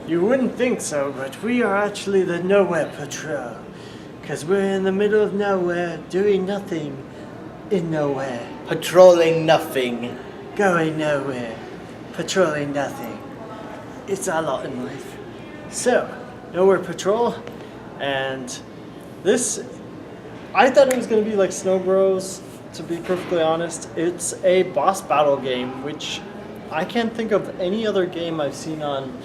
You wouldn't think so, but we are actually the Nowhere Patrol. Because we're in the middle of nowhere, doing nothing in nowhere. Patrolling nothing. Going nowhere. Patrolling nothing. It's our lot in life. So, Nowhere Patrol, and this, I thought it was going to be like Snow Bros, to be perfectly honest. It's a boss battle game, which I can't think of any other game I've seen on,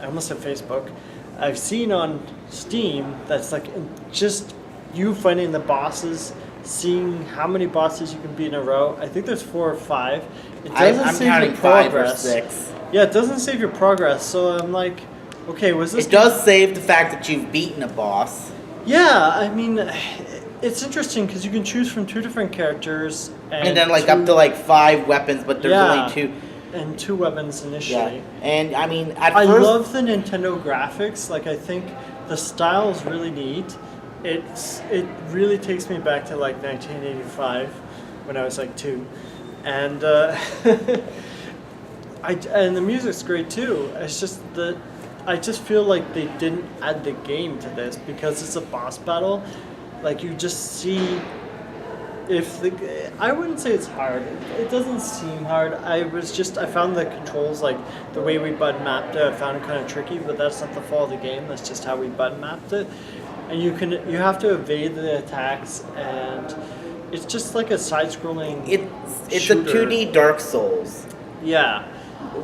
I almost said Facebook, I've seen on Steam that's like just you fighting the bosses, seeing how many bosses you can beat in a row. I think there's 4 or 5. It doesn't I'm save counting your 5 or progress. 6. Yeah, it doesn't save your progress, so I'm like, okay, was this... It does save the fact that you've beaten a boss. Yeah, I mean, it's interesting because you can choose from 2 different characters. And then like up to like 5 weapons, but there's only 2. And 2 weapons initially. Yeah. And I mean, at I first... love the Nintendo graphics. Like, I think the style is really neat. It really takes me back to like 1985 when I was like 2. And and the music's great too. It's just that I just feel like they didn't add the game to this because it's a boss battle. Like, you just see if the... I wouldn't say it's hard. It doesn't seem hard. I found the controls, like the way we button mapped it, I found it kind of tricky, but that's not the fault of the game. That's just how we button mapped it. And you have to evade the attacks, and it's just like a side-scrolling It's shooter. a 2D Dark Souls. Yeah.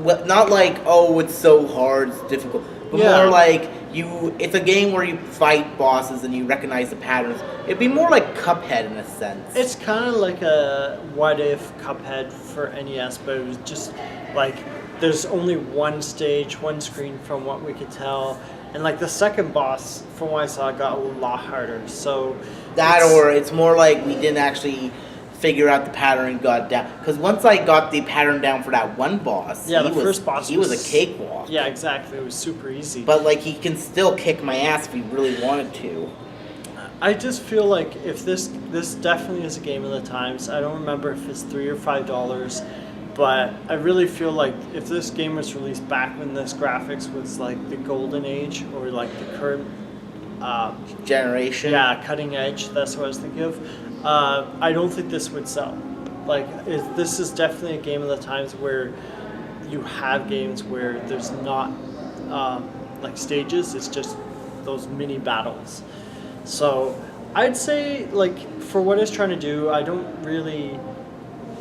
Well, not like, oh, it's so hard, it's difficult. But more like, it's a game where you fight bosses and you recognize the patterns. It'd be more like Cuphead in a sense. It's kind of like a what-if Cuphead for NES, but it was just like, there's only one stage, one screen from what we could tell. And like the second boss, from what I saw, got a lot harder. So it's more like we didn't actually figure out the pattern and got down. Because once I got the pattern down for that one boss, first boss he was a cakewalk. Yeah, exactly. It was super easy. But like, he can still kick my ass if he really wanted to. I just feel like if this definitely is a game of the times. I don't remember if it's $3 or $5, but I really feel like if this game was released back when this graphics was like the golden age or like the current generation. Yeah, cutting edge. That's what I was thinking of. I don't think this would sell. Like, this is definitely a game of the times where you have games where there's not like stages. It's just those mini battles. So I'd say, like, for what it's trying to do, I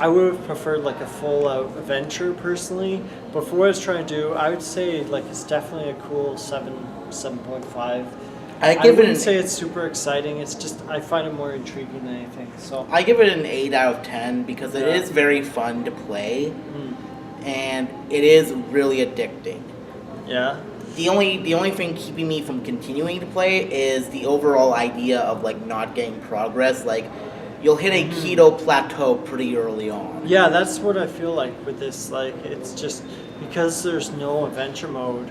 would have preferred like a full out adventure personally. But for what it's trying to do, I would say like it's definitely a cool 7.5. I wouldn't say it's super exciting. It's just I find it more intriguing than anything. So I give it an 8 out of 10 because it is very fun to play, and it is really addicting. Yeah. The only thing keeping me from continuing to play is the overall idea of like not getting progress. Like, you'll hit a keto plateau pretty early on. Yeah, that's what I feel like with this. Like, it's just because there's no adventure mode.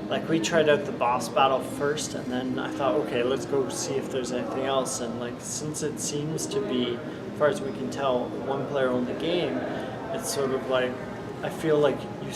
Like, we tried out the boss battle first, and then I thought, okay, let's go see if there's anything else. And like, since it seems to be, as far as we can tell, one player only game, it's sort of like I feel like you've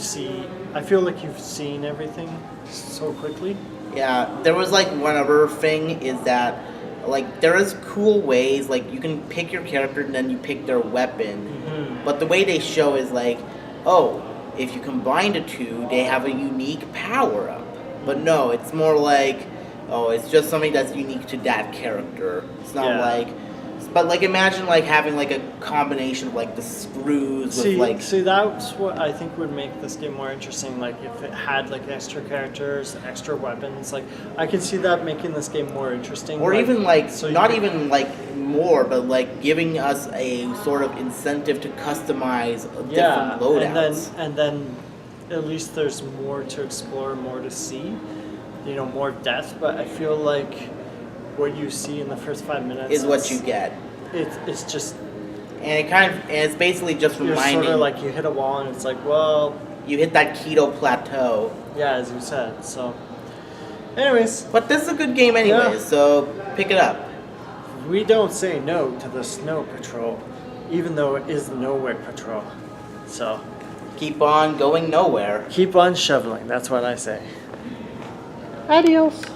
seen everything so quickly. Yeah, there was like one other thing is that like there is cool ways, like you can pick your character and then you pick their weapon, but the way they show is like, oh, if you combine the two, they have a unique power up. But no, it's more like, oh, it's just something that's unique to that character. It's not like, but like imagine like having like a combination of like the screws with like. See, that's what I think would make this game more interesting. Like if it had like extra characters, extra weapons. Like I can see that making this game more interesting. Or like, even like so not even like more, but like giving us a sort of incentive to customize different loadouts. And then at least there's more to explore, more to see. You know, more depth. But I feel like what you see in the first 5 minutes is what you get. It's just, and it's basically just reminding. You're sort of like you hit a wall and it's like, well, you hit that keto plateau. Yeah, as you said. So, anyways, but this is a good game anyway, so pick it up. We don't say no to the Snow Patrol, even though it is the Nowhere Patrol. So, keep on going nowhere. Keep on shoveling. That's what I say. Adios.